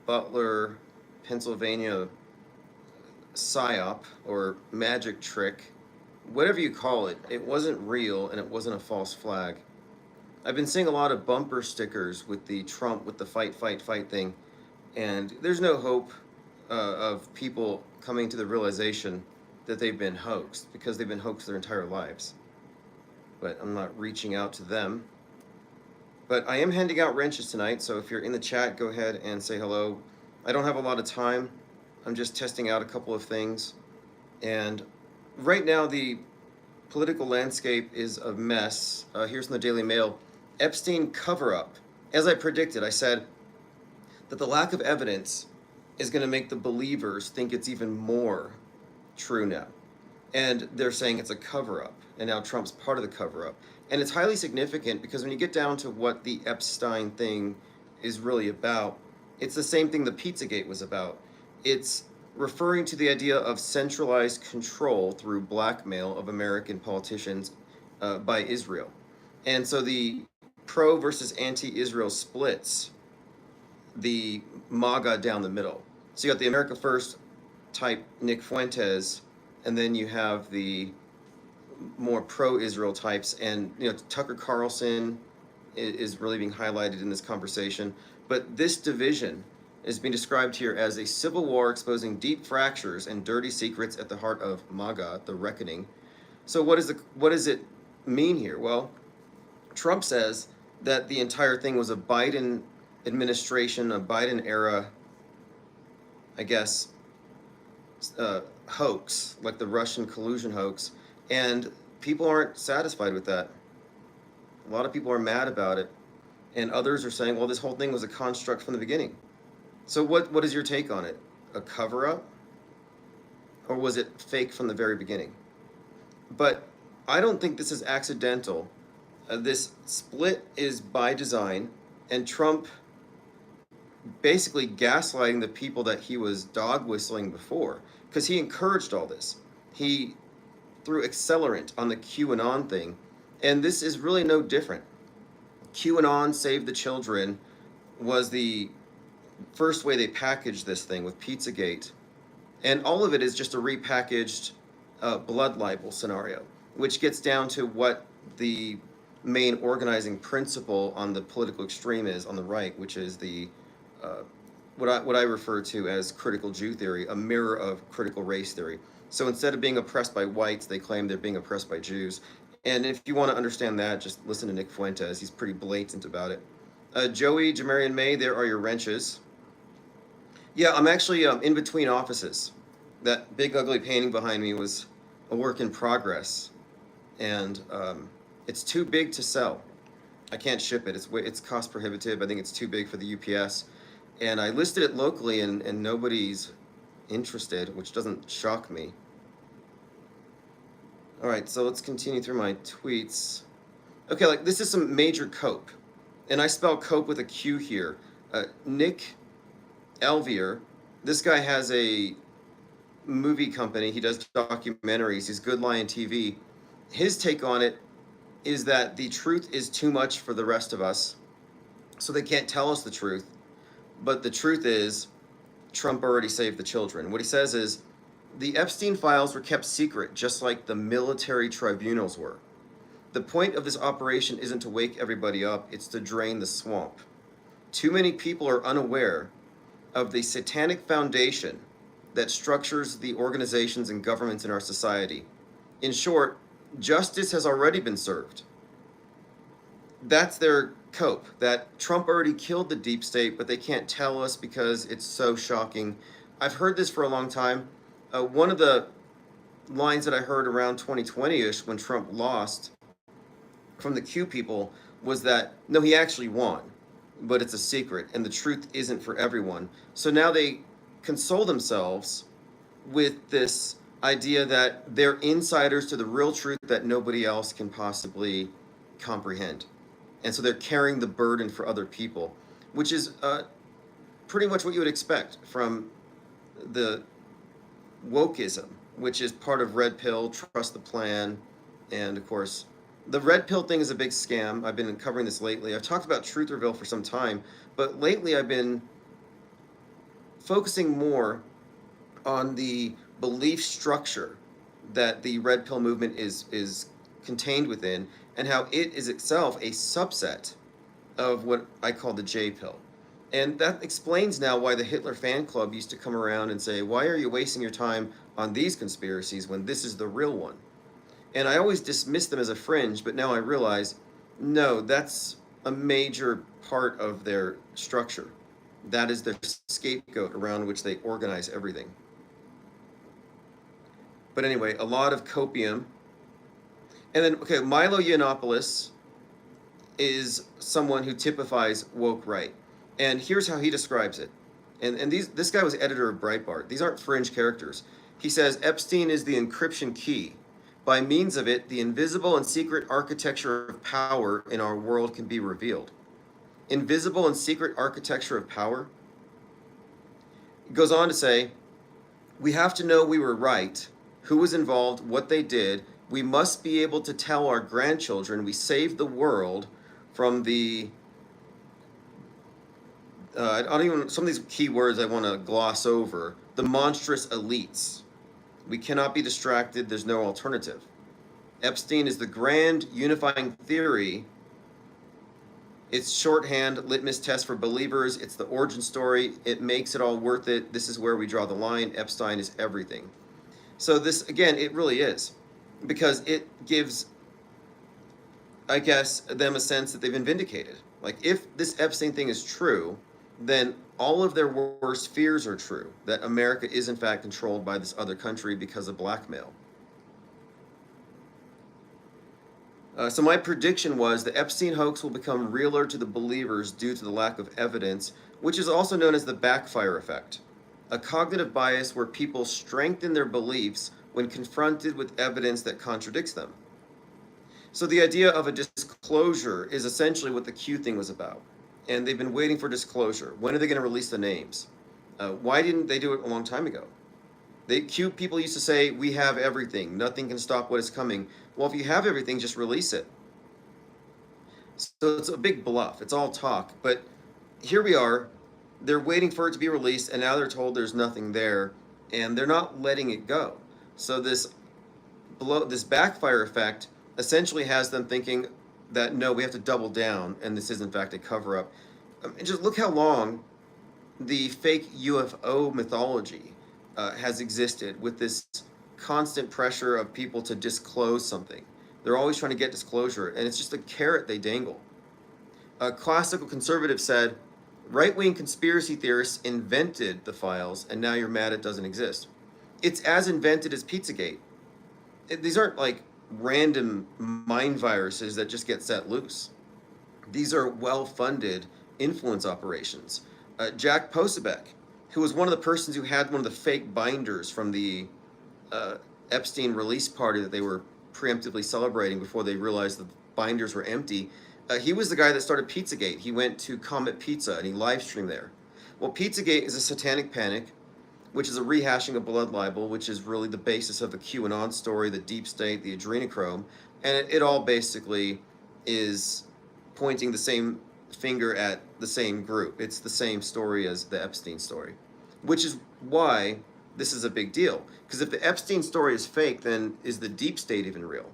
Butler, Pennsylvania psyop or magic trick, whatever you call it, it wasn't real and it wasn't a false flag. I've been seeing a lot of bumper stickers with the Trump with the fight, fight, fight thing, and there's no hope of people coming to the realization that they've been hoaxed because they've been hoaxed their entire lives. But I'm not reaching out to them. But I am handing out wrenches tonight, so if you're in the chat, go ahead and say hello. I don't have a lot of time. I'm just testing out a couple of things. And right now, the political landscape is a mess. Here's from the Daily Mail. Epstein cover-up. As I predicted, I said that the lack of evidence is going to make the believers think it's even more true now. And they're saying it's a cover-up. And now Trump's part of the cover-up. And it's highly significant because when you get down to what the Epstein thing is really about, it's the same thing the Pizzagate was about. It's referring to the idea of centralized control through blackmail of American politicians by Israel. And so the pro versus anti-Israel splits the MAGA down the middle. So you got the America First type Nick Fuentes, and then you have the more pro-Israel types, and Tucker Carlson is really being highlighted in this conversation. But this division is being described here as a civil war exposing deep fractures and dirty secrets at the heart of MAGA, the reckoning. So what does it mean here? Well, Trump says that the entire thing was a Biden administration, a Biden era, I guess, hoax, like the Russian collusion hoax. And people aren't satisfied with that. A lot of people are mad about it. And others are saying, well, this whole thing was a construct from the beginning. So what is your take on it? A cover-up? Or was it fake from the very beginning? But I don't think this is accidental. This split is by design, and Trump basically gaslighting the people that he was dog whistling before, because he encouraged all this. He threw accelerant on the QAnon thing, and this is really no different. QAnon Save the Children was the first way they packaged this thing with Pizzagate, and all of it is just a repackaged blood libel scenario, which gets down to what the main organizing principle on the political extreme is on the right, which is the what I refer to as critical Jew theory, a mirror of critical race theory. So instead of being oppressed by whites, they claim they're being oppressed by Jews. And if you want to understand that, just listen to Nick Fuentes. He's pretty blatant about it. Joey, Jamarian May, there are your wrenches. Yeah, I'm actually in between offices. That big ugly painting behind me was a work in progress. And it's too big to sell. I can't ship it. It's cost prohibitive. I think it's too big for the UPS. And I listed it locally, and nobody's interested, which doesn't shock me. All right, so let's continue through my tweets. Okay, like this is some major cope. And I spell cope with a Q here. Nick Elvier, this guy has a movie company. He does documentaries. He's Good Lion TV. His take on it is that the truth is too much for the rest of us, so they can't tell us the truth. But the truth is, Trump already saved the children. What he says is, the Epstein files were kept secret, just like the military tribunals were. The point of this operation isn't to wake everybody up, it's to drain the swamp. Too many people are unaware of the satanic foundation that structures the organizations and governments in our society. In short, justice has already been served. That's their cope, that Trump already killed the deep state, but they can't tell us because it's so shocking. I've heard this for a long time. One of the lines that I heard around 2020-ish when Trump lost from the Q people was that, no, he actually won, but it's a secret, and the truth isn't for everyone. So now they console themselves with this idea that they're insiders to the real truth that nobody else can possibly comprehend. And so they're carrying the burden for other people, which is pretty much what you would expect from the wokeism, which is part of Red Pill, Trust the Plan, and of course, the Red Pill thing is a big scam. I've been covering this lately. I've talked about Trutherville for some time, but lately I've been focusing more on the belief structure that the red pill movement is contained within, and how it is itself a subset of what I call the J pill. And that explains now why the Hitler fan club used to come around and say, why are you wasting your time on these conspiracies when this is the real one? And I always dismissed them as a fringe, but now I realize, no, that's a major part of their structure. That is their scapegoat around which they organize everything. But anyway, a lot of copium. And then, okay, Milo Yiannopoulos is someone who typifies woke right. And here's how he describes it. And this guy was editor of Breitbart. These aren't fringe characters. He says Epstein is the encryption key. By means of it, the invisible and secret architecture of power in our world can be revealed. Invisible and secret architecture of power? It goes on to say, we have to know we were right, who was involved, what they did. We must be able to tell our grandchildren we saved the world from the I don't even, some of these key words I want to gloss over. The monstrous elites. We cannot be distracted. There's no alternative. Epstein is the grand unifying theory. It's shorthand litmus test for believers. It's the origin story. It makes it all worth it. This is where we draw the line. Epstein is everything. So this, again, it really is. Because it gives, I guess, them a sense that they've been vindicated. Like, if this Epstein thing is true, then all of their worst fears are true, that America is in fact controlled by this other country because of blackmail. So my prediction was the Epstein hoax will become realer to the believers due to the lack of evidence, which is also known as the backfire effect, a cognitive bias where people strengthen their beliefs when confronted with evidence that contradicts them. So the idea of a disclosure is essentially what the Q thing was about. And they've been waiting for disclosure. When are they going to release the names? Why didn't they do it a long time ago? Q people used to say, we have everything. Nothing can stop what is coming. Well, if you have everything, just release it. So it's a big bluff. It's all talk. But here we are. They're waiting for it to be released, and now they're told there's nothing there, and they're not letting it go. So this backfire effect essentially has them thinking that, no, we have to double down, and this is in fact a cover-up. And just look how long the fake UFO mythology has existed, with this constant pressure of people to disclose something. They're always trying to get disclosure, and it's just a carrot they dangle. A classical conservative said, right-wing conspiracy theorists invented the files, and now you're mad it doesn't exist. It's as invented as Pizzagate. These aren't like random mind viruses that just get set loose. These are well-funded influence operations. Jack Posobiec, who was one of the persons who had one of the fake binders from the Epstein release party that they were preemptively celebrating before they realized the binders were empty, he was the guy that started Pizzagate. He went to Comet Pizza and he live streamed there. Well, Pizzagate is a satanic panic, which is a rehashing of blood libel, which is really the basis of the QAnon story, the deep state, the adrenochrome, and it all basically is pointing the same finger at the same group. It's the same story as the Epstein story, which is why this is a big deal. Because if the Epstein story is fake, then is the deep state even real?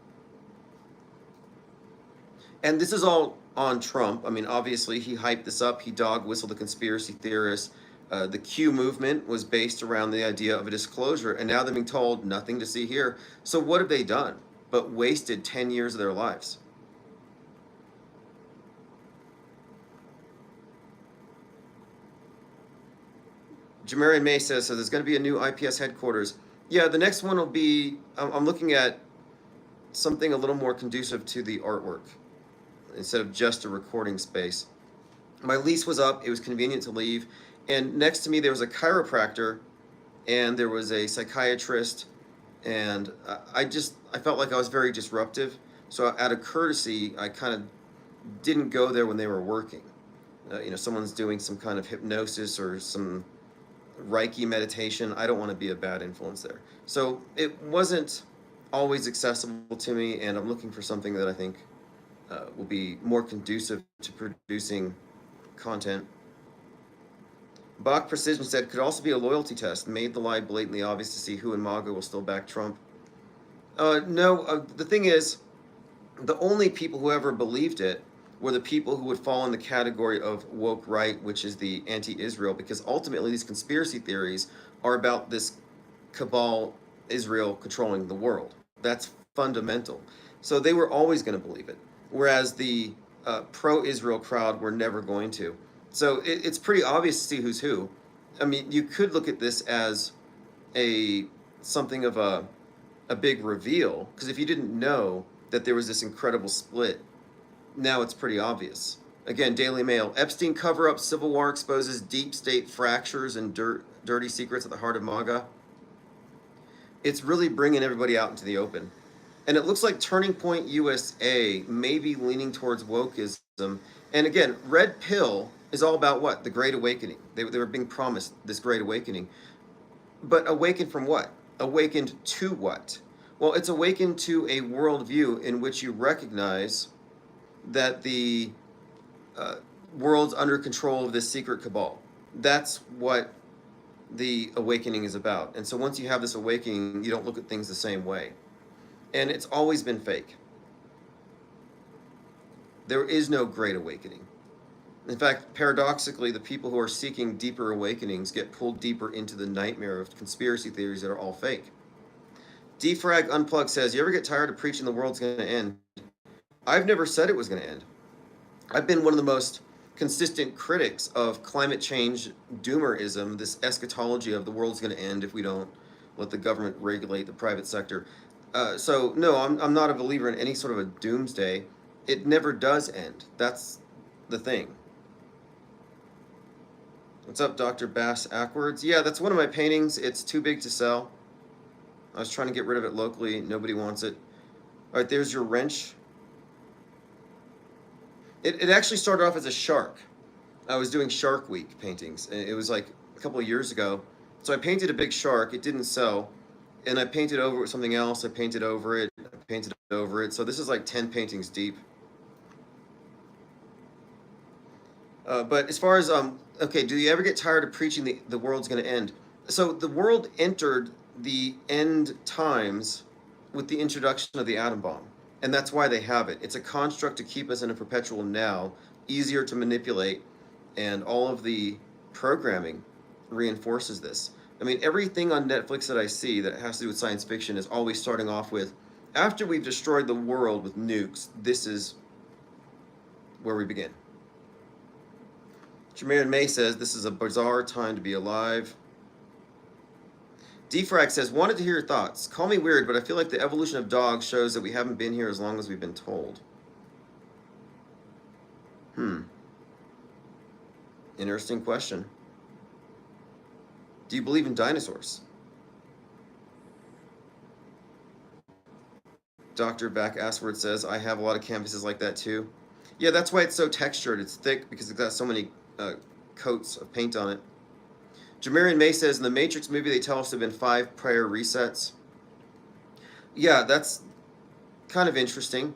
And this is all on Trump. I mean, obviously, he hyped this up. He dog-whistled the conspiracy theorists. The Q movement was based around the idea of a disclosure, and now they're being told nothing to see here. So what have they done but wasted 10 years of their lives? Jamarian May says, so there's going to be a new IPS headquarters. Yeah, the next one will be, I'm looking at something a little more conducive to the artwork instead of just a recording space. My lease was up. It was convenient to leave. And next to me, there was a chiropractor and there was a psychiatrist. And I felt like I was very disruptive. So out of courtesy, I kind of didn't go there when they were working. Someone's doing some kind of hypnosis or some Reiki meditation. I don't want to be a bad influence there. So it wasn't always accessible to me, and I'm looking for something that I think will be more conducive to producing content. Bach Precision said, could also be a loyalty test, made the lie blatantly obvious to see who in MAGA will still back Trump. No, the thing is, the only people who ever believed it were the people who would fall in the category of woke right, which is the anti-Israel, because ultimately these conspiracy theories are about this cabal Israel controlling the world. That's fundamental. So they were always going to believe it, whereas the pro-Israel crowd were never going to. So it's pretty obvious to see who's who. I mean, you could look at this as a something of a big reveal, because if you didn't know that there was this incredible split, now it's pretty obvious. Again, Daily Mail, Epstein cover-up, Civil War exposes deep state fractures and dirty secrets at the heart of MAGA. It's really bringing everybody out into the open. And it looks like Turning Point USA may be leaning towards wokeism. And again, Red Pill is all about what? The Great Awakening. They were being promised this Great Awakening. But awakened from what? Awakened to what? Well, it's awakened to a worldview in which you recognize that the world's under control of this secret cabal. That's what the awakening is about. And so once you have this awakening, you don't look at things the same way. And it's always been fake. There is no great awakening. In fact, paradoxically, the people who are seeking deeper awakenings get pulled deeper into the nightmare of conspiracy theories that are all fake. Defrag Unplugged says, you ever get tired of preaching the world's going to end? I've never said it was going to end. I've been one of the most consistent critics of climate change doomerism, this eschatology of the world's going to end if we don't let the government regulate the private sector. So no, I'm not a believer in any sort of a doomsday. It never does end. That's the thing. What's up, Dr. Bass Ackwards? Yeah, that's one of my paintings. It's too big to sell. I was trying to get rid of it locally. Nobody wants it. All right, there's your wrench. It actually started off as a shark. I was doing Shark Week paintings. It was like a couple of years ago. So I painted a big shark. It didn't sell. And I painted over it with something else. I painted over it. I painted over it. So this is like 10 paintings deep. But as far as, okay, do you ever get tired of preaching the world's going to end? So the world entered the end times with the introduction of the atom bomb. And that's why they have it. It's a construct to keep us in a perpetual now, easier to manipulate, and all of the programming reinforces this. I mean, everything on Netflix that I see that has to do with science fiction is always starting off with, after we've destroyed the world with nukes, this is where we begin. Jameer May says, this is a bizarre time to be alive. Defrag says, wanted to hear your thoughts. Call me weird, but I feel like the evolution of dogs shows that we haven't been here as long as we've been told. Interesting question. Do you believe in dinosaurs? Dr. Back Assword says, I have a lot of canvases like that too. Yeah, that's why it's so textured. It's thick because it's got so many coats of paint on it. Jamarian May says, in the Matrix movie, they tell us there have been 5 prior resets. Yeah, that's kind of interesting.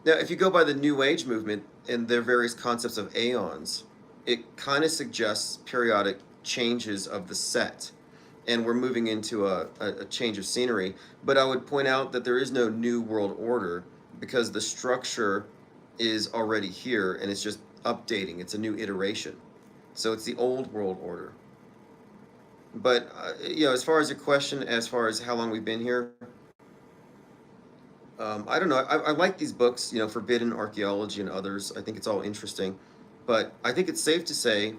Now, if you go by the New Age movement and their various concepts of aeons, it kind of suggests periodic changes of the set. And we're moving into a change of scenery. But I would point out that there is no new world order because the structure is already here and it's just updating. It's a new iteration. So it's the old world order. But, you know, as far as your question, as far as how long we've been here, I don't know. I like these books, you know, Forbidden Archaeology and others. I think it's all interesting. But I think it's safe to say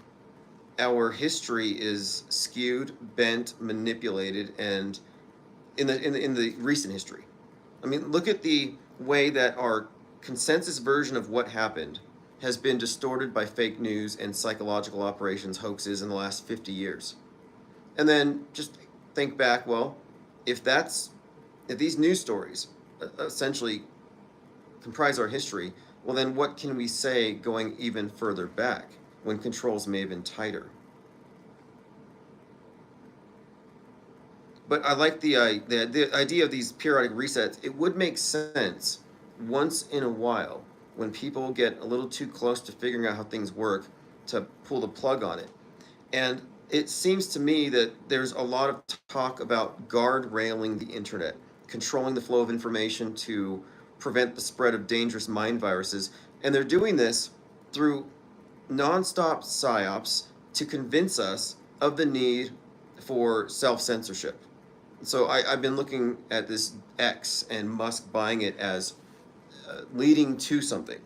our history is skewed, bent, manipulated, and in the recent history. I mean, look at the way that our consensus version of what happened has been distorted by fake news and psychological operations, hoaxes in the last 50 years. And then just think back, well, if these news stories essentially comprise our history, well then what can we say going even further back when controls may have been tighter? But I like the idea of these periodic resets. It would make sense once in a while when people get a little too close to figuring out how things work to pull the plug on it. And it seems to me that there's a lot of talk about guardrailing the internet, controlling the flow of information to prevent the spread of dangerous mind viruses. And they're doing this through nonstop psyops to convince us of the need for self-censorship. So I've been looking at this X and Musk buying it as leading to something.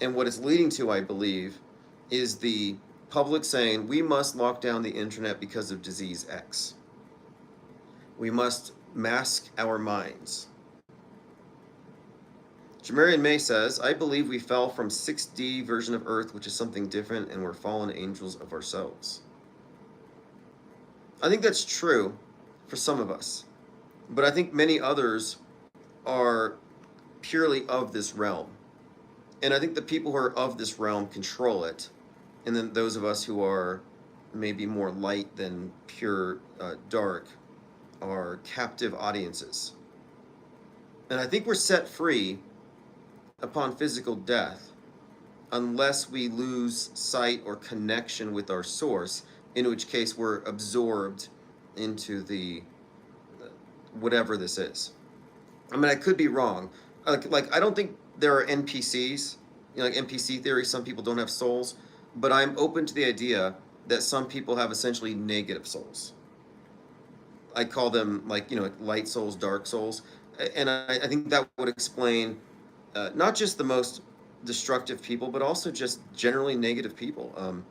And what it's leading to, I believe, is the public saying we must lock down the internet because of disease X. We must mask our minds. Jamarian May says, I believe we fell from 6D version of Earth, which is something different, and we're fallen angels of ourselves. I think that's true for some of us, but I think many others are purely of this realm. And I think the people who are of this realm control it, and then those of us who are maybe more light than pure dark are captive audiences. And I think we're set free upon physical death unless we lose sight or connection with our source, in which case we're absorbed into the whatever this is. I mean, I could be wrong. Like I don't think there are NPCs, like NPC theory, some people don't have souls, but I'm open to the idea that some people have essentially negative souls. I call them like, light souls, dark souls. And I think that would explain not just the most destructive people, but also just generally negative people.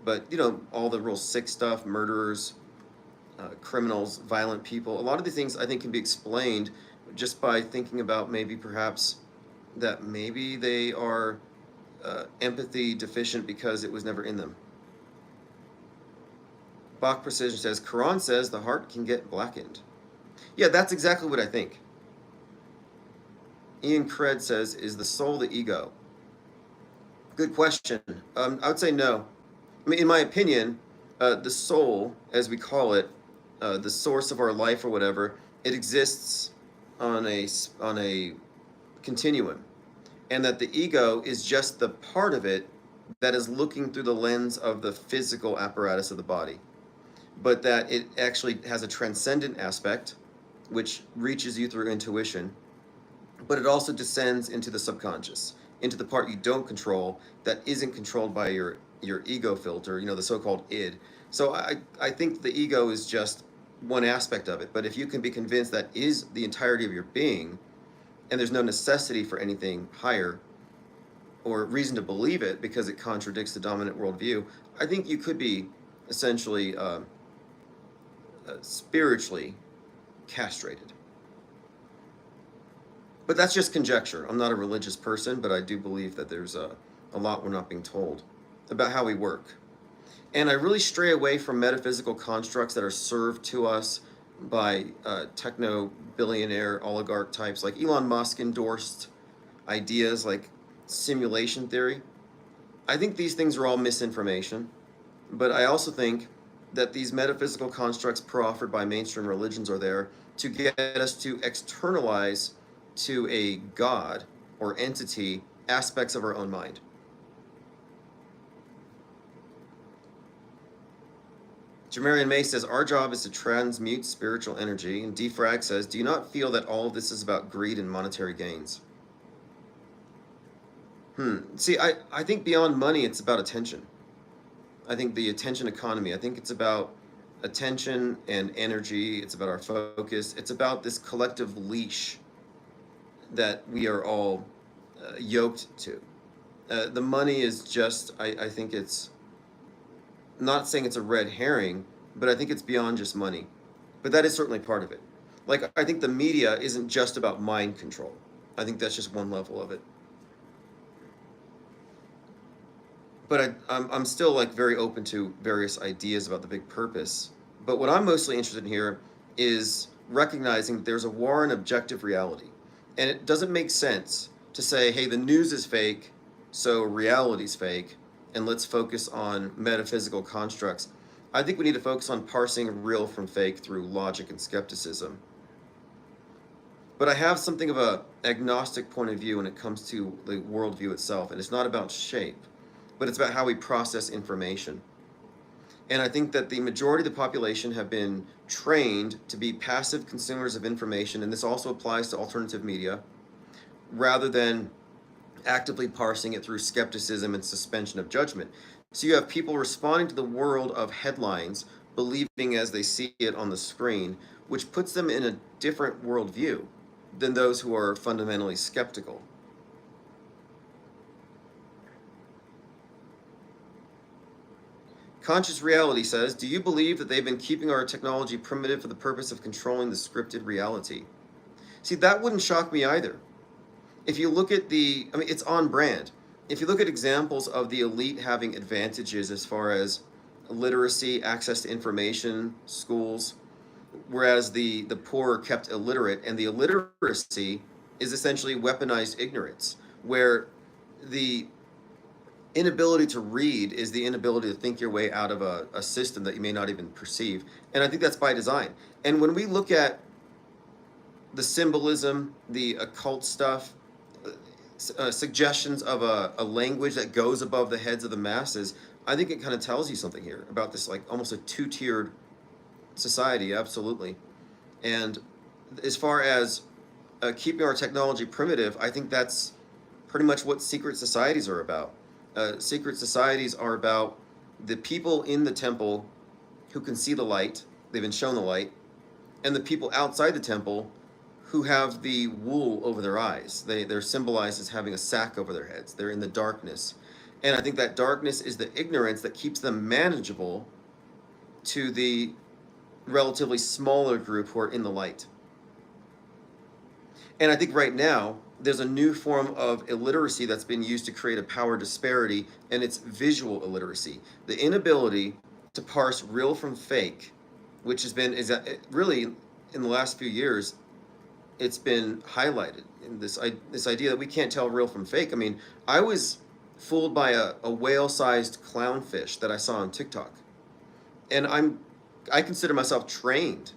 But, all the real sick stuff, murderers, criminals, violent people, a lot of the things I think can be explained just by thinking about maybe perhaps that maybe they are empathy deficient because it was never in them. Bach Precision says, Quran says the heart can get blackened. Yeah, that's exactly what I think. Ian Cred says, is the soul the ego? Good question. I would say no. I mean, in my opinion, the soul, as we call it, the source of our life or whatever, it exists on a continuum, and that the ego is just the part of it that is looking through the lens of the physical apparatus of the body, but that it actually has a transcendent aspect which reaches you through intuition, but it also descends into the subconscious, into the part you don't control that isn't controlled by your ego filter, the so-called id. So I think the ego is just one aspect of it, but if you can be convinced that is the entirety of your being, and there's no necessity for anything higher or reason to believe it because it contradicts the dominant worldview, I think you could be essentially spiritually castrated. But that's just conjecture. I'm not a religious person, but I do believe that there's a lot we're not being told about how we work. And I really stray away from metaphysical constructs that are served to us by techno-billionaire oligarch types. Like Elon Musk endorsed ideas like simulation theory. I think these things are all misinformation, but I also think that these metaphysical constructs proffered by mainstream religions are there to get us to externalize to a god or entity aspects of our own mind. Jamarian May says, our job is to transmute spiritual energy. And Defrag says, do you not feel that all of this is about greed and monetary gains? See, I think beyond money, it's about attention. I think the attention economy, I think it's about attention and energy. It's about our focus. It's about this collective leash that we are all yoked to. The money is just, I think it's, not saying it's a red herring, but I think it's beyond just money. But that is certainly part of it. Like, I think the media isn't just about mind control. I think that's just one level of it. But I'm still like very open to various ideas about the big purpose. But what I'm mostly interested in here is recognizing that there's a war in objective reality. And it doesn't make sense to say, hey, the news is fake, so reality's fake, and let's focus on metaphysical constructs. I think we need to focus on parsing real from fake through logic and skepticism. But I have something of a agnostic point of view when it comes to the worldview itself, and it's not about shape, but it's about how we process information. And I think that the majority of the population have been trained to be passive consumers of information, and this also applies to alternative media, rather than actively parsing it through skepticism and suspension of judgment. So you have people responding to the world of headlines, believing as they see it on the screen, which puts them in a different worldview than those who are fundamentally skeptical. Conscious Reality says, do you believe that they've been keeping our technology primitive for the purpose of controlling the scripted reality? See, that wouldn't shock me either. If you look at it's on brand. If you look at examples of the elite having advantages as far as literacy, access to information, schools, whereas the poor are kept illiterate, and the illiteracy is essentially weaponized ignorance, where the inability to read is the inability to think your way out of a system that you may not even perceive. And I think that's by design. And when we look at the symbolism, the occult stuff, suggestions of a language that goes above the heads of the masses, I think it kind of tells you something here about this, like almost a two-tiered society. Absolutely. And as far as keeping our technology primitive, I think that's pretty much what secret societies are about. Secret societies are about the people in the temple who can see the light, they've been shown the light, and the people outside the temple who have the wool over their eyes. They're symbolized as having a sack over their heads. They're in the darkness. And I think that darkness is the ignorance that keeps them manageable to the relatively smaller group who are in the light. And I think right now, there's a new form of illiteracy that's been used to create a power disparity, and it's visual illiteracy. The inability to parse real from fake, which has been, really, in the last few years, it's been highlighted in this idea that we can't tell real from fake. I mean, I was fooled by a whale-sized clownfish that I saw on TikTok. And I consider myself trained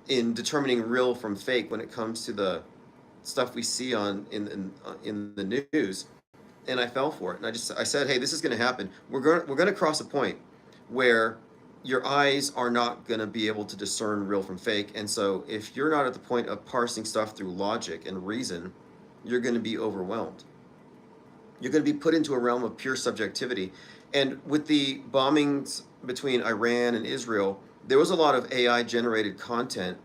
in determining real from fake when it comes to the stuff we see in the news, and I fell for it. And I said, hey, this is going to happen. We're going to cross a point where your eyes are not going to be able to discern real from fake. And so if you're not at the point of parsing stuff through logic and reason, you're going to be overwhelmed. You're going to be put into a realm of pure subjectivity. And with the bombings between Iran and Israel, there was a lot of AI generated content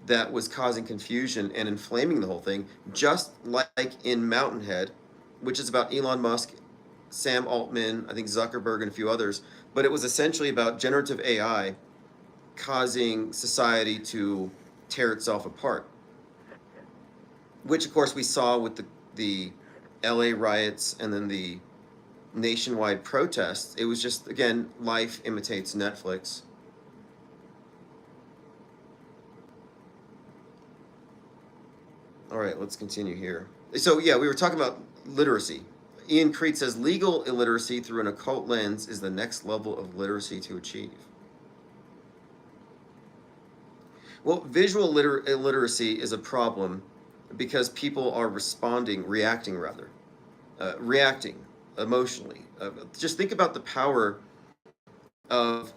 that was causing confusion and inflaming the whole thing, just like in Mountainhead, which is about Elon Musk, Sam Altman, I think Zuckerberg, and a few others. But it was essentially about generative AI causing society to tear itself apart, which of course we saw with the LA riots and then the nationwide protests. It was just, again, life imitates Netflix. All right, let's continue here. So yeah, we were talking about literacy. Ian Creed says legal illiteracy through an occult lens is the next level of literacy to achieve. Well, visual illiteracy is a problem because people are reacting emotionally. Just think about the power of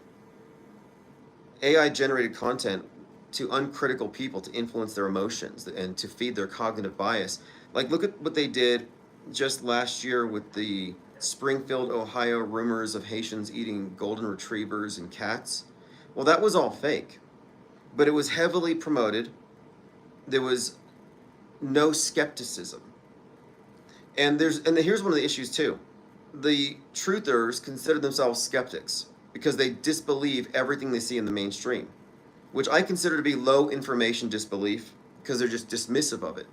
AI-generated content to uncritical people to influence their emotions and to feed their cognitive bias. Like, look at what they did just last year with the Springfield, Ohio rumors of Haitians eating golden retrievers and cats. Well, that was all fake, but it was heavily promoted. There was no skepticism. And here's one of the issues too. The truthers consider themselves skeptics because they disbelieve everything they see in the mainstream, which I consider to be low information disbelief because they're just dismissive of it.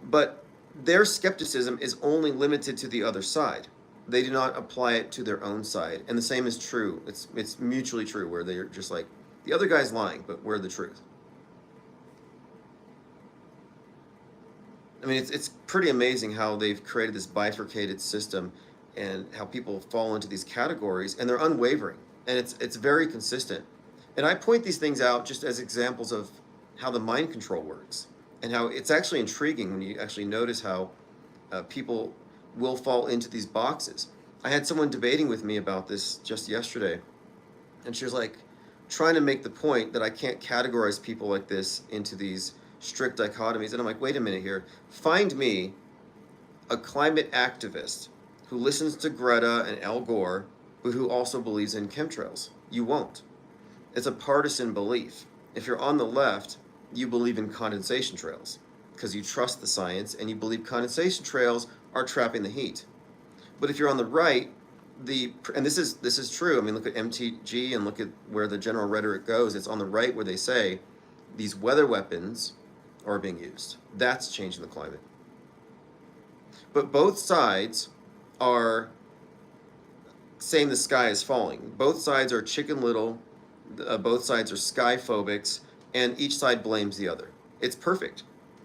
But their skepticism is only limited to the other side. They do not apply it to their own side. And the same is true. It's mutually true, where they're just like, the other guy's lying, but we're the truth. I mean, it's pretty amazing how they've created this bifurcated system and how people fall into these categories, and they're unwavering, and it's very consistent. And I point these things out just as examples of how the mind control works and how it's actually intriguing when you actually notice how people will fall into these boxes. I had someone debating with me about this just yesterday, And she was like trying to make the point that I can't categorize people like this into these strict dichotomies. And I'm like, wait a minute here. Find me a climate activist who listens to Greta and Al Gore, but who also believes in chemtrails. You won't. It's a partisan belief. If you're on the left, you believe in condensation trails because you trust the science and you believe condensation trails are trapping the heat. But if you're on the right, and this is true. I mean, look at MTG and look at where the general rhetoric goes. It's on the right where they say these weather weapons are being used. That's changing the climate. But both sides are saying the sky is falling. Both sides are Chicken Little. Both sides are sky phobics, and each side blames the other. It's perfect.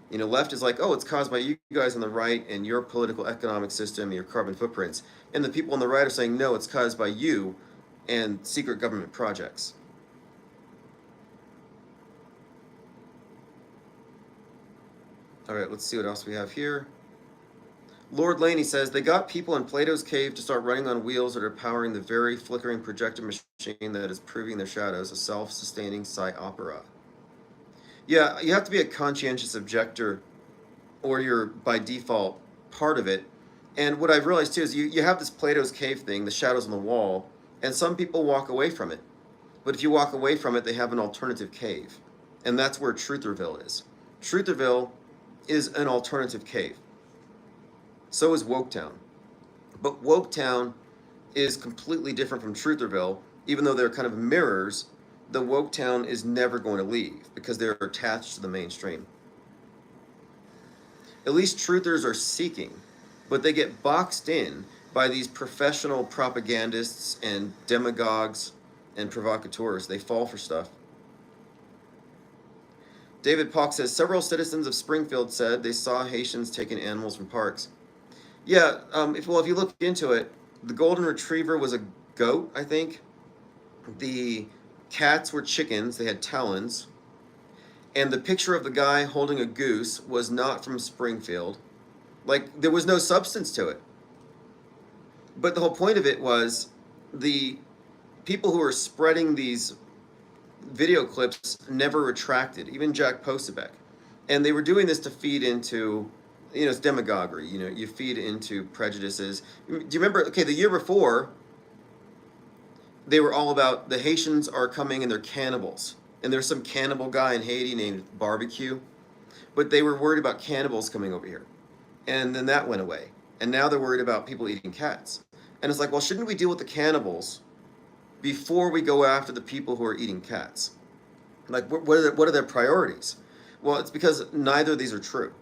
You know, left is like, oh, it's caused by you guys on the right and your political economic system, your carbon footprints. And the people on the right are saying, no, it's caused by you and secret government projects. All right, let's see what else we have here. Lord Laney says, they got people in Plato's cave to start running on wheels that are powering the very flickering projector machine that is proving their shadows, a self-sustaining psi-opera. Yeah, you have to be a conscientious objector or you're by default part of it. And what I've realized too is you have this Plato's cave thing, the shadows on the wall, and some people walk away from it. But if you walk away from it, they have an alternative cave. And that's where Trutherville is. Trutherville is an alternative cave. So is Woketown. But Woketown is completely different from Trutherville, even though they're kind of mirrors. The Woketown is never going to leave because they're attached to the mainstream. At least truthers are seeking, but they get boxed in by these professional propagandists and demagogues and provocateurs. They fall for stuff. David Pock says, several citizens of Springfield said they saw Haitians taking animals from parks. Yeah, if you look into it, the golden retriever was a goat, I think. The cats were chickens, they had talons. And the picture of the guy holding a goose was not from Springfield. Like, there was no substance to it. But the whole point of it was the people who were spreading these video clips never retracted, even Jack Posobiec. And they were doing this to feed into, it's demagoguery. You feed into prejudices. Do you remember, the year before, they were all about the Haitians are coming and they're cannibals. And there's some cannibal guy in Haiti named Barbecue. But they were worried about cannibals coming over here. And then that went away. And now they're worried about people eating cats. And it's like, well, shouldn't we deal with the cannibals before we go after the people who are eating cats? Like, what are their priorities? Well, it's because neither of these are true.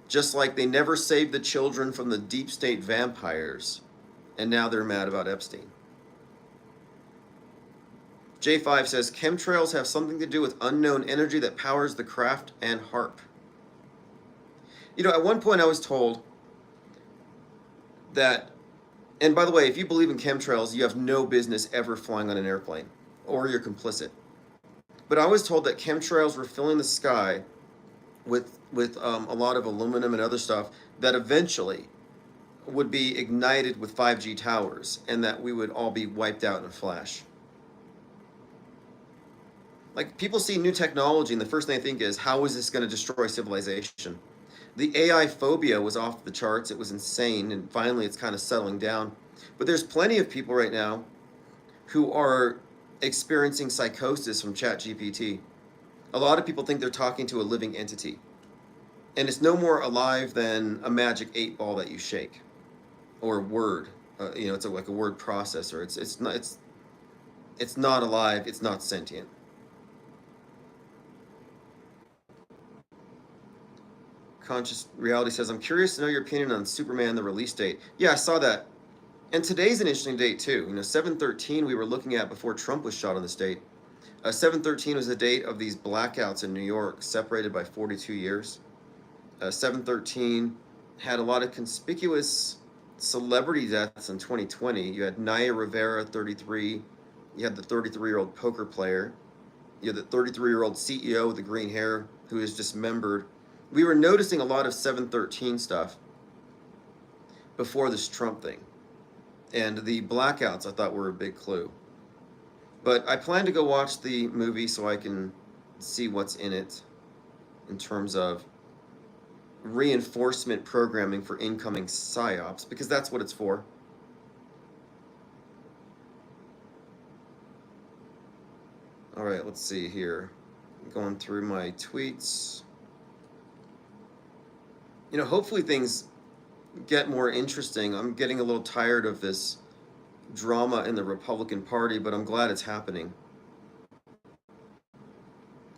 Just like they never saved the children from the deep state vampires, and now they're mad about Epstein. J5 says, chemtrails have something to do with unknown energy that powers the craft and harp. At one point I was told that, and by the way, if you believe in chemtrails, you have no business ever flying on an airplane, or you're complicit. But I was told that chemtrails were filling the sky with a lot of aluminum and other stuff that eventually would be ignited with 5G towers, and that we would all be wiped out in a flash. Like, people see new technology, and the first thing they think is, how is this going to destroy civilization? The AI phobia was off the charts. It was insane, and finally it's kind of settling down. But there's plenty of people right now who are experiencing psychosis from ChatGPT. A lot of people think they're talking to a living entity. And it's no more alive than a magic 8-ball that you shake. Or Word. It's like a word processor. It's not alive. It's not sentient. Conscious Reality says, I'm curious to know your opinion on Superman, the release date. Yeah, I saw that. And today's an interesting date, too. 7/13 we were looking at before Trump was shot on this date. 7/13 was the date of these blackouts in New York, separated by 42 years. 7/13 had a lot of conspicuous celebrity deaths in 2020. You had Naya Rivera, 33. You had the 33-year-old poker player. You had the 33-year-old CEO with the green hair who is dismembered. We were noticing a lot of 7/13 stuff before this Trump thing. And the blackouts I thought were a big clue. But I plan to go watch the movie so I can see what's in it in terms of reinforcement programming for incoming psyops, because that's what it's for. All right, let's see here. Going through my tweets. You know, hopefully things get more interesting. I'm getting a little tired of this drama in the Republican Party, but I'm glad it's happening.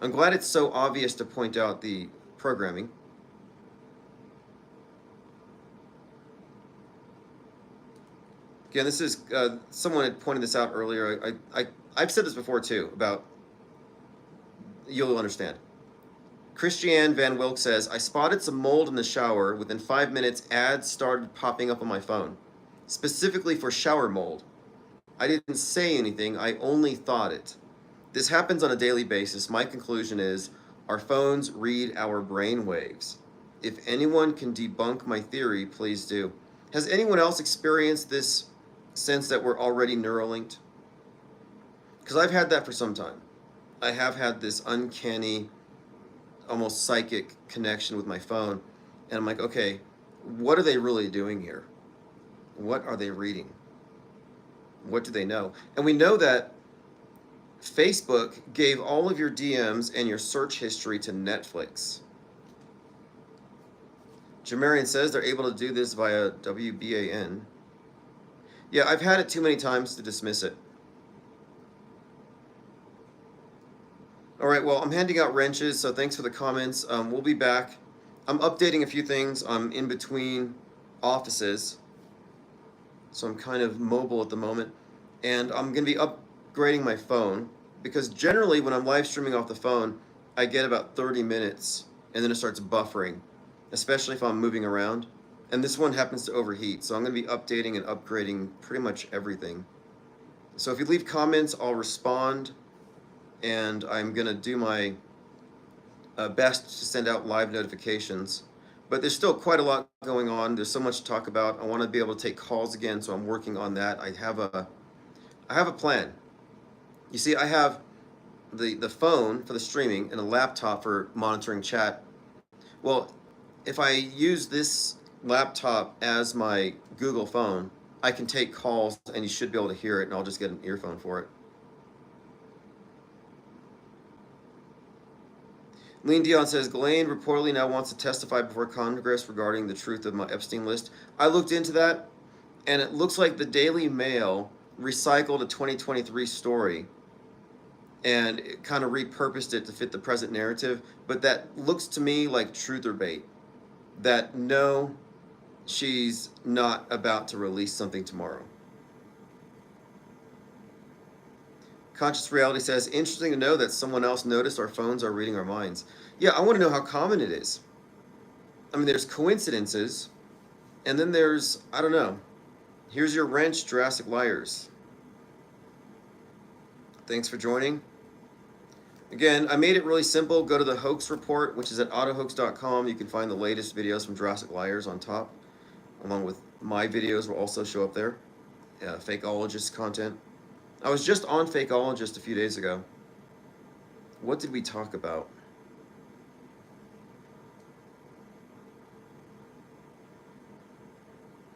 I'm glad it's so obvious to point out the programming. Again, this is someone had pointed this out earlier. I've said this before too about, you'll understand. Christiane Van Wilk says, I spotted some mold in the shower. Within 5 minutes, ads started popping up on my phone, specifically for shower mold. I didn't say anything, I only thought it. This happens on a daily basis. My conclusion is our phones read our brain waves. If anyone can debunk my theory, please do. Has anyone else experienced this sense that we're already neuralinked? Because I've had that for some time. I have had this uncanny, almost psychic connection with my phone. And I'm like, okay, what are they really doing here? What are they reading? What do they know? And we know that Facebook gave all of your DMs and your search history to Netflix. Jamarian says they're able to do this via WBAN. Yeah, I've had it too many times to dismiss it. All right, well, I'm handing out wrenches, so thanks for the comments. We'll be back. I'm updating a few things. I'm in between offices, so I'm kind of mobile at the moment. And I'm going to be upgrading my phone, because generally when I'm live streaming off the phone, I get about 30 minutes, and then it starts buffering, especially if I'm moving around. And this one happens to overheat, so I'm going to be updating and upgrading pretty much everything. So if you leave comments, I'll respond. And I'm going to do my best to send out live notifications. But there's still quite a lot going on. There's so much to talk about. I want to be able to take calls again, so I'm working on that. I have a plan. You see, I have the phone for the streaming and a laptop for monitoring chat. Well, if I use this laptop as my Google phone, I can take calls and you should be able to hear it, and I'll just get an earphone for it. Lean Dion says, Ghislaine reportedly now wants to testify before Congress regarding the truth of my Epstein list. I looked into that, and it looks like the Daily Mail recycled a 2023 story and it kind of repurposed it to fit the present narrative. But that looks to me like truther bait. That no, she's not about to release something tomorrow. Conscious Reality says, interesting to know that someone else noticed our phones are reading our minds. Yeah, I want to know how common it is. I mean, there's coincidences, and then there's, I don't know. Here's your wrench, Jurassic Liars. Thanks for joining. Again, I made it really simple. Go to the hoax report, which is at autohoax.com. You can find the latest videos from Jurassic Liars on top, along with my videos will also show up there. Fakeologist content. I was just on Fakeologist a few days ago. What did we talk about?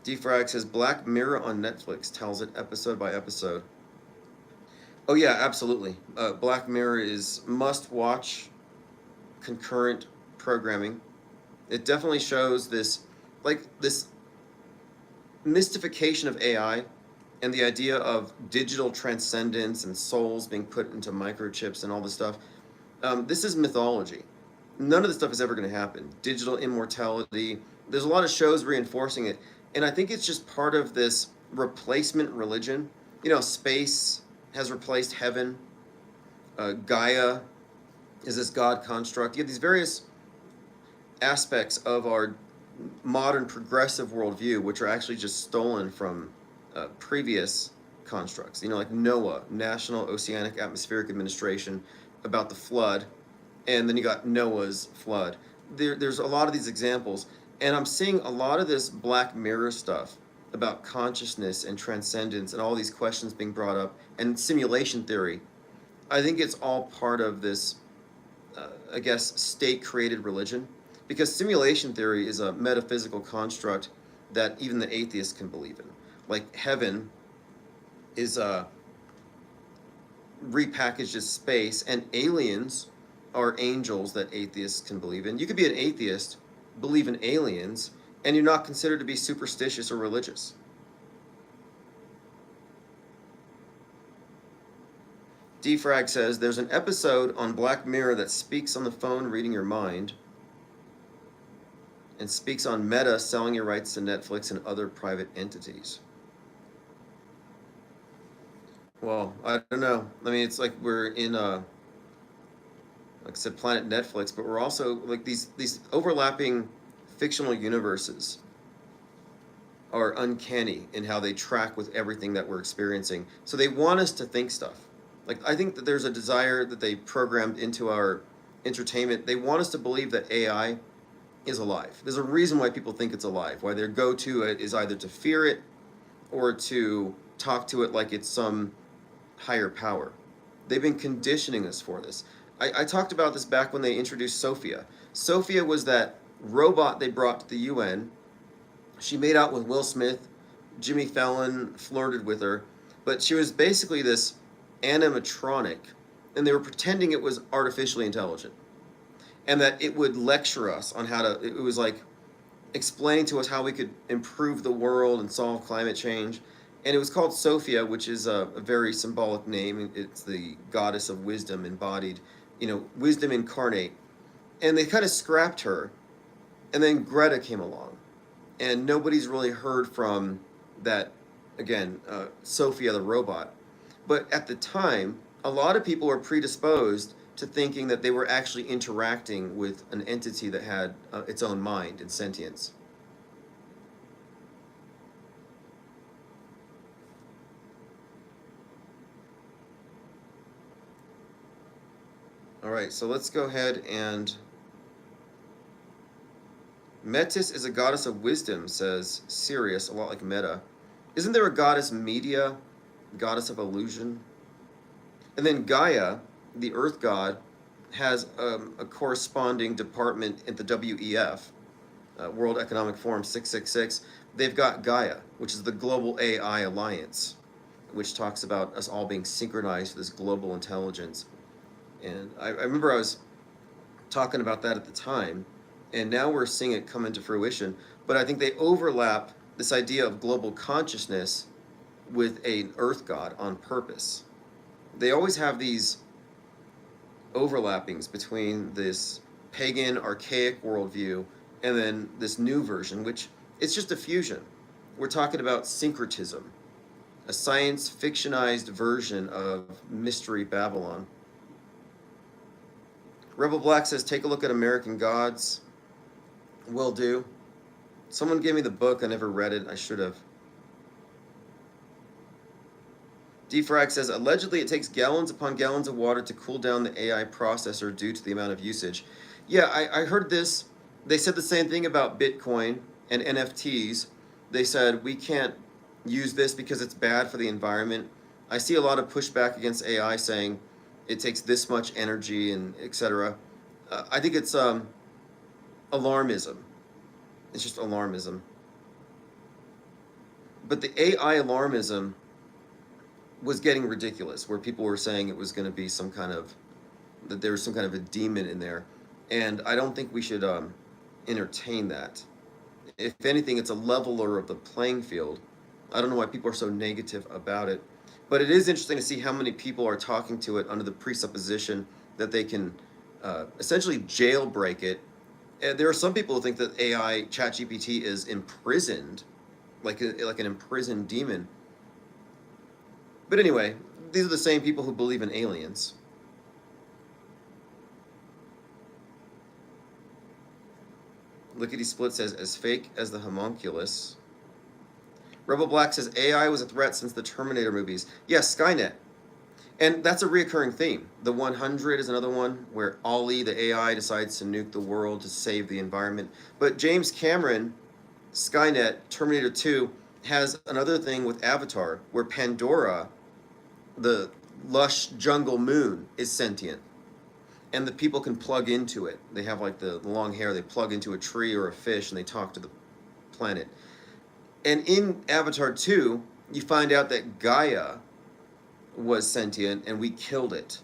Defrag says Black Mirror on Netflix tells it episode by episode. Oh yeah, absolutely. Black Mirror is must-watch concurrent programming. It definitely shows this, like this mystification of AI and the idea of digital transcendence and souls being put into microchips and all this stuff. This is mythology. None of this stuff is ever going to happen. Digital immortality. There's a lot of shows reinforcing it. And I think it's just part of this replacement religion. You know, space has replaced heaven. Gaia is this God construct. You have these various aspects of our modern progressive worldview, which are actually just stolen from previous constructs. You know, like NOAA, National Oceanic Atmospheric Administration, about the flood, and then you got Noah's flood. There's a lot of these examples, and I'm seeing a lot of this Black Mirror stuff about consciousness and transcendence and all these questions being brought up and simulation theory, I think it's all part of this, I guess, state-created religion, because simulation theory is a metaphysical construct that even the atheist can believe in. Like heaven is repackaged as space, and aliens are angels that atheists can believe in. You could be an atheist, believe in aliens, and you're not considered to be superstitious or religious. Defrag says, there's an episode on Black Mirror that speaks on the phone reading your mind and speaks on Meta selling your rights to Netflix and other private entities. Well, I don't know. I mean, it's like we're in like I said, Planet Netflix, but we're also like these overlapping fictional universes are uncanny in how they track with everything that we're experiencing. So they want us to think stuff. Like, I think that there's a desire that they programmed into our entertainment. They want us to believe that AI is alive. There's a reason why people think it's alive, why their go-to is either to fear it or to talk to it like it's some higher power. They've been conditioning us for this. I talked about this back when they introduced Sophia. Sophia was that robot they brought to the UN. She made out with Will Smith. Jimmy Fallon flirted with her. But she was basically this animatronic, and they were pretending it was artificially intelligent. And that it would lecture us on how to, it was like explaining to us how we could improve the world and solve climate change. And it was called Sophia, which is a very symbolic name. It's the goddess of wisdom embodied, wisdom incarnate. And they kind of scrapped her. And then Greta came along. And nobody's really heard from that, again, Sophia the robot. But at the time, a lot of people were predisposed to thinking that they were actually interacting with an entity that had its own mind and sentience. All right, so let's go ahead and... Metis is a goddess of wisdom, says Sirius, a lot like Meta. Isn't there a goddess Media, goddess of illusion? And then Gaia, the earth god, has a corresponding department in the WEF, World Economic Forum 666. They've got Gaia, which is the Global AI Alliance, which talks about us all being synchronized with this global intelligence. And I remember I was talking about that at the time, and now we're seeing it come into fruition. But I think they overlap this idea of global consciousness with an earth god on purpose. They always have these overlappings between this pagan, archaic worldview and then this new version, which it's just a fusion. We're talking about syncretism, a science fictionized version of Mystery Babylon. Rebel Black says, take a look at American Gods. Will do. Someone gave me the book. I never read it. I should have. Defrag says, allegedly it takes gallons upon gallons of water to cool down the AI processor due to the amount of usage. Yeah, I heard this. They said the same thing about Bitcoin and NFTs. They said, we can't use this because it's bad for the environment. I see a lot of pushback against AI saying it takes this much energy and etc. I think it's alarmism. It's just alarmism. But the AI alarmism was getting ridiculous, where people were saying it was going to be some kind of, that there was some kind of a demon in there. And I don't think we should entertain that. If anything, it's a leveler of the playing field. I don't know why people are so negative about it. But it is interesting to see how many people are talking to it under the presupposition that they can essentially jailbreak it. And there are some people who think that AI, ChatGPT, is imprisoned, like an imprisoned demon. But anyway, these are the same people who believe in aliens. Lickety Split says, as fake as the homunculus. Rebel Black says, AI was a threat since the Terminator movies. Yes, Skynet. And that's a reoccurring theme. The 100 is another one where Ollie, the AI, decides to nuke the world to save the environment. But James Cameron, Skynet, Terminator 2, has another thing with Avatar where Pandora, the lush jungle moon, is sentient. And the people can plug into it. They have like the long hair, they plug into a tree or a fish and they talk to the planet. And in Avatar 2, you find out that Gaia was sentient and we killed it,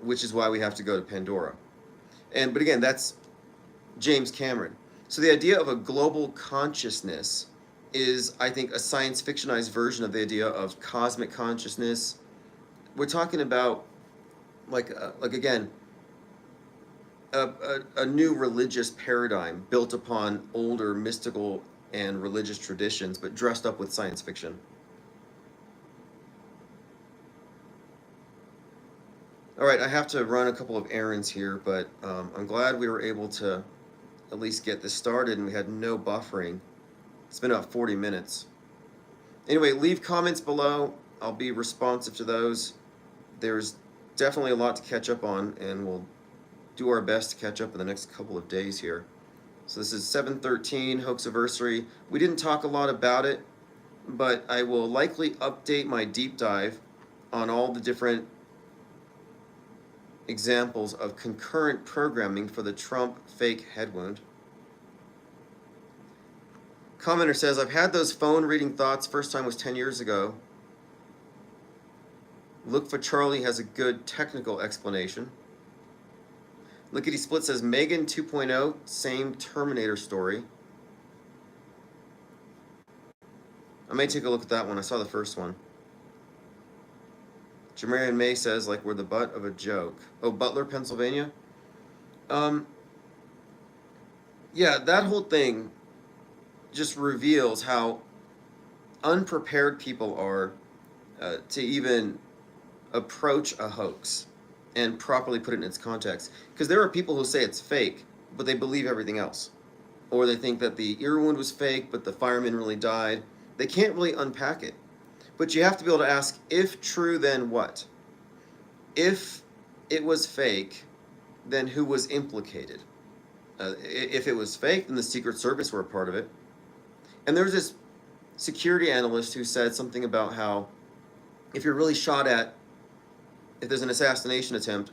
which is why we have to go to Pandora. But again, that's James Cameron. So the idea of a global consciousness is, I think, a science fictionized version of the idea of cosmic consciousness. We're talking about, like again, a new religious paradigm built upon older mystical and religious traditions, but dressed up with science fiction. All right, I have to run a couple of errands here, but I'm glad we were able to at least get this started and we had no buffering. It's been about 40 minutes. Anyway, leave comments below. I'll be responsive to those. There's definitely a lot to catch up on, and we'll do our best to catch up in the next couple of days here. So this is 713 Hoaxiversary. We didn't talk a lot about it, but I will likely update my deep dive on all the different examples of concurrent programming for the Trump fake head wound. Commenter says, I've had those phone reading thoughts. First time was 10 years ago. Look for Charlie has a good technical explanation. Lickety Split says, Megan 2.0, same Terminator story. I may take a look at that one. I saw the first one. Jamarian May says, like we're the butt of a joke. Oh, Butler, Pennsylvania? Yeah, that whole thing just reveals how unprepared people are to even approach a hoax and properly put it in its context. Because there are people who say it's fake, but they believe everything else. Or they think that the ear wound was fake, but the fireman really died. They can't really unpack it. But you have to be able to ask, if true, then what? If it was fake, then who was implicated? If it was fake, then the Secret Service were a part of it. And there was this security analyst who said something about how if you're really shot at, if there's an assassination attempt,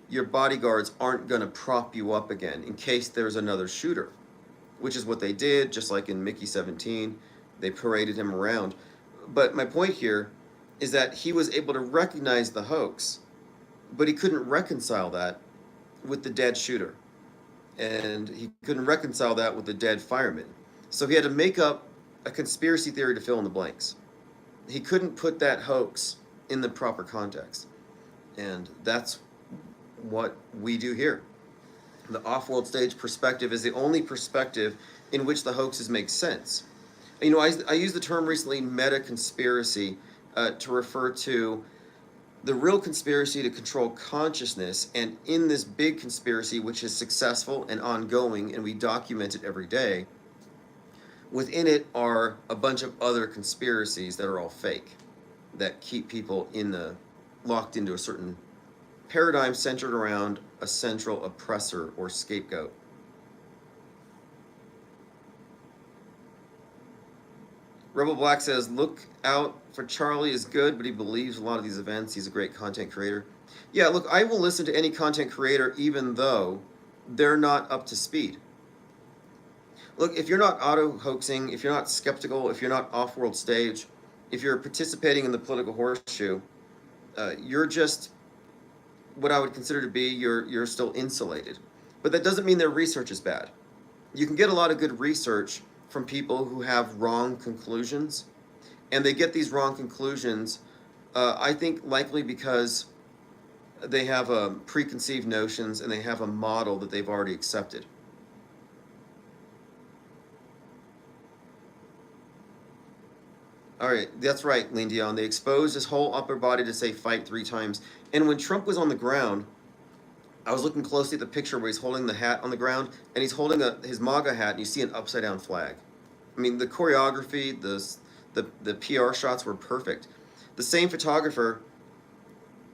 your bodyguards aren't going to prop you up again in case there's another shooter, which is what they did, just like in Mickey 17. They paraded him around. But my point here is that he was able to recognize the hoax, but he couldn't reconcile that with the dead shooter. And he couldn't reconcile that with the dead fireman. So he had to make up a conspiracy theory to fill in the blanks. He couldn't put that hoax in the proper context. And that's what we do here. The off-world stage perspective is the only perspective in which the hoaxes make sense. You know, I used the term recently, meta-conspiracy, to refer to the real conspiracy to control consciousness, and in this big conspiracy, which is successful and ongoing, and we document it every day, within it are a bunch of other conspiracies that are all fake, that keep people locked into a certain paradigm centered around a central oppressor or scapegoat. Rebel Black says, look out for Charlie is good, but he believes a lot of these events. He's a great content creator. Yeah, look, I will listen to any content creator even though they're not up to speed. Look, if you're not auto-hoaxing, if you're not skeptical, if you're not off-world stage, if you're participating in the political horseshoe, you're just what I would consider to be, you're still insulated. But that doesn't mean their research is bad. You can get a lot of good research from people who have wrong conclusions, and they get these wrong conclusions, I think likely because they have preconceived notions and they have a model that they've already accepted. All right, that's right, Lean Dion. They exposed his whole upper body to say fight 3 times. And when Trump was on the ground, I was looking closely at the picture where he's holding the hat on the ground, and he's holding his MAGA hat, and you see an upside-down flag. I mean, the choreography, the PR shots were perfect. The same photographer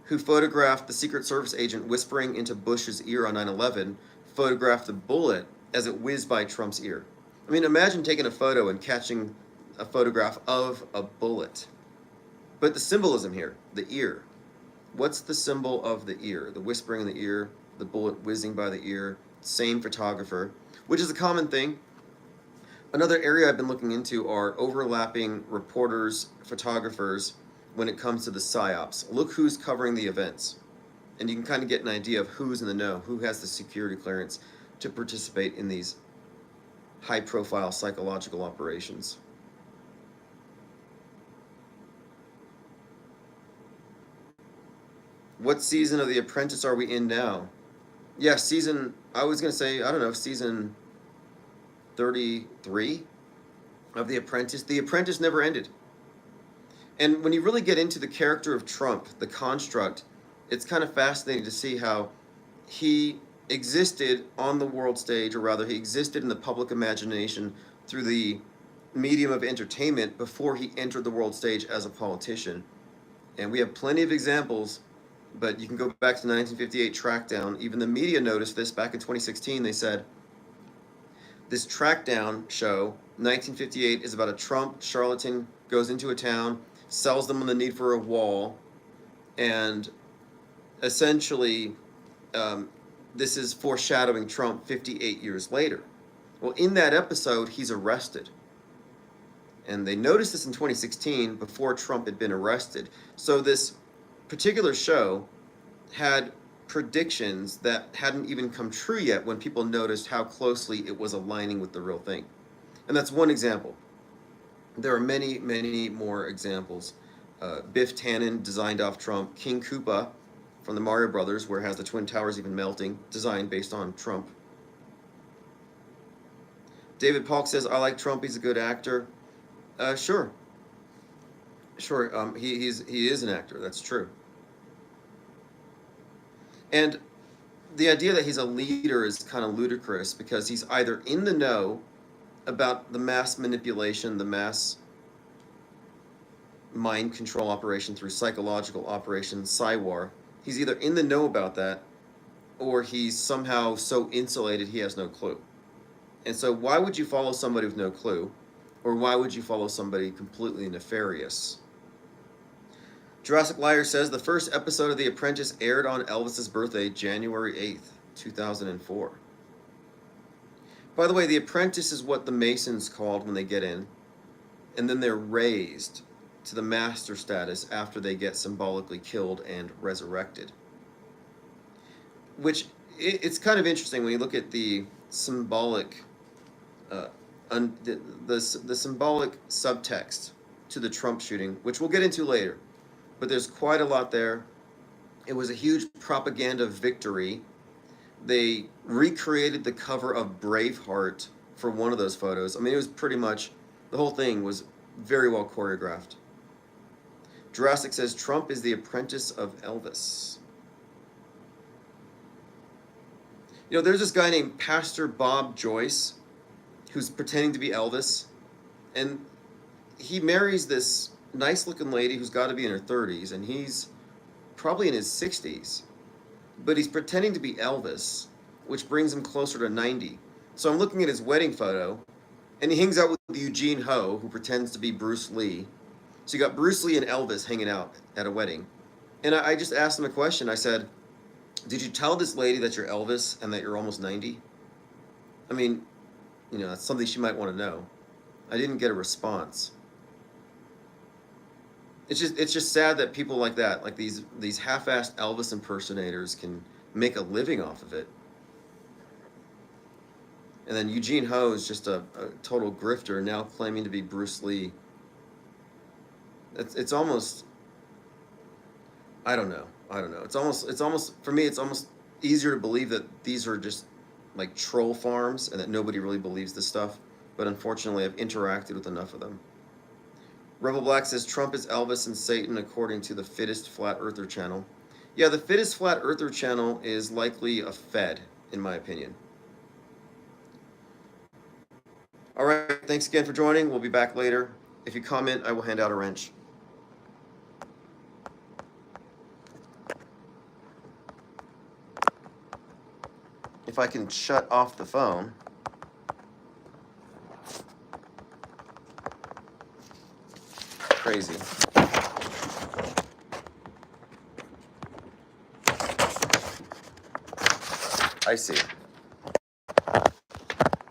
who photographed the Secret Service agent whispering into Bush's ear on 9/11 photographed the bullet as it whizzed by Trump's ear. I mean, imagine taking a photo and catching a photograph of a bullet. But the symbolism here, the ear. What's the symbol of the ear? The whispering in the ear, the bullet whizzing by the ear, same photographer, which is a common thing. Another area I've been looking into are overlapping reporters, photographers when it comes to the psyops. Look who's covering the events. And you can kind of get an idea of who's in the know, who has the security clearance to participate in these high-profile psychological operations. What season of The Apprentice are we in now? Yeah, I was going to say, I don't know, season 33 of The Apprentice. The Apprentice never ended. And when you really get into the character of Trump, the construct, it's kind of fascinating to see how he existed on the world stage, or rather, he existed in the public imagination through the medium of entertainment before he entered the world stage as a politician. And we have plenty of examples, but you can go back to the 1958 trackdown. Even the media noticed this back in 2016. They said, this trackdown show, 1958, is about a Trump charlatan goes into a town, sells them on the need for a wall, and essentially this is foreshadowing Trump 58 years later. Well, in that episode, he's arrested. And they noticed this in 2016 before Trump had been arrested. So this particular show had predictions that hadn't even come true yet when people noticed how closely it was aligning with the real thing. And that's one example. There are many, many more examples. Biff Tannen designed off Trump. King Koopa from the Mario Brothers, where it has the Twin Towers even melting, designed based on Trump. David Polk says, I like Trump, he's a good actor. Sure. He is an actor, that's true. And the idea that he's a leader is kind of ludicrous, because he's either in the know about the mass manipulation, the mass mind control operation through psychological operation, PSYWAR. He's either in the know about that, or he's somehow so insulated he has no clue. And so why would you follow somebody with no clue? Or why would you follow somebody completely nefarious? Jurassic Liar says, the first episode of The Apprentice aired on Elvis's birthday, January 8th, 2004. By the way, The Apprentice is what the Masons called when they get in, and then they're raised to the master status after they get symbolically killed and resurrected. Which, it's kind of interesting when you look at the symbolic, the symbolic subtext to the Trump shooting, which we'll get into later. But there's quite a lot there. It was a huge propaganda victory. They recreated the cover of Braveheart for one of those photos. I mean, it was pretty much, the whole thing was very well choreographed. Jurassic says, Trump is the apprentice of Elvis. You know, there's this guy named Pastor Bob Joyce who's pretending to be Elvis. And he marries this nice-looking lady who's got to be in her 30s, and he's probably in his 60s. But he's pretending to be Elvis, which brings him closer to 90. So I'm looking at his wedding photo, and he hangs out with Eugene Ho, who pretends to be Bruce Lee. So you got Bruce Lee and Elvis hanging out at a wedding. And I just asked him a question. I said, did you tell this lady that you're Elvis and that you're almost 90? I mean, you know, that's something she might want to know. I didn't get a response. It's just sad that people like that, like these half-assed Elvis impersonators, can make a living off of it. And then Eugene Ho is just a total grifter, now claiming to be Bruce Lee. It's almost, I don't know. It's almost for me, it's almost easier to believe that these are just like troll farms and that nobody really believes this stuff. But unfortunately, I've interacted with enough of them. Rebel Black says, Trump is Elvis and Satan according to the Fittest Flat Earther channel. Yeah, the Fittest Flat Earther channel is likely a Fed, in my opinion. All right, thanks again for joining. We'll be back later. If you comment, I will hand out a wrench. If I can shut off the phone. crazy. I see.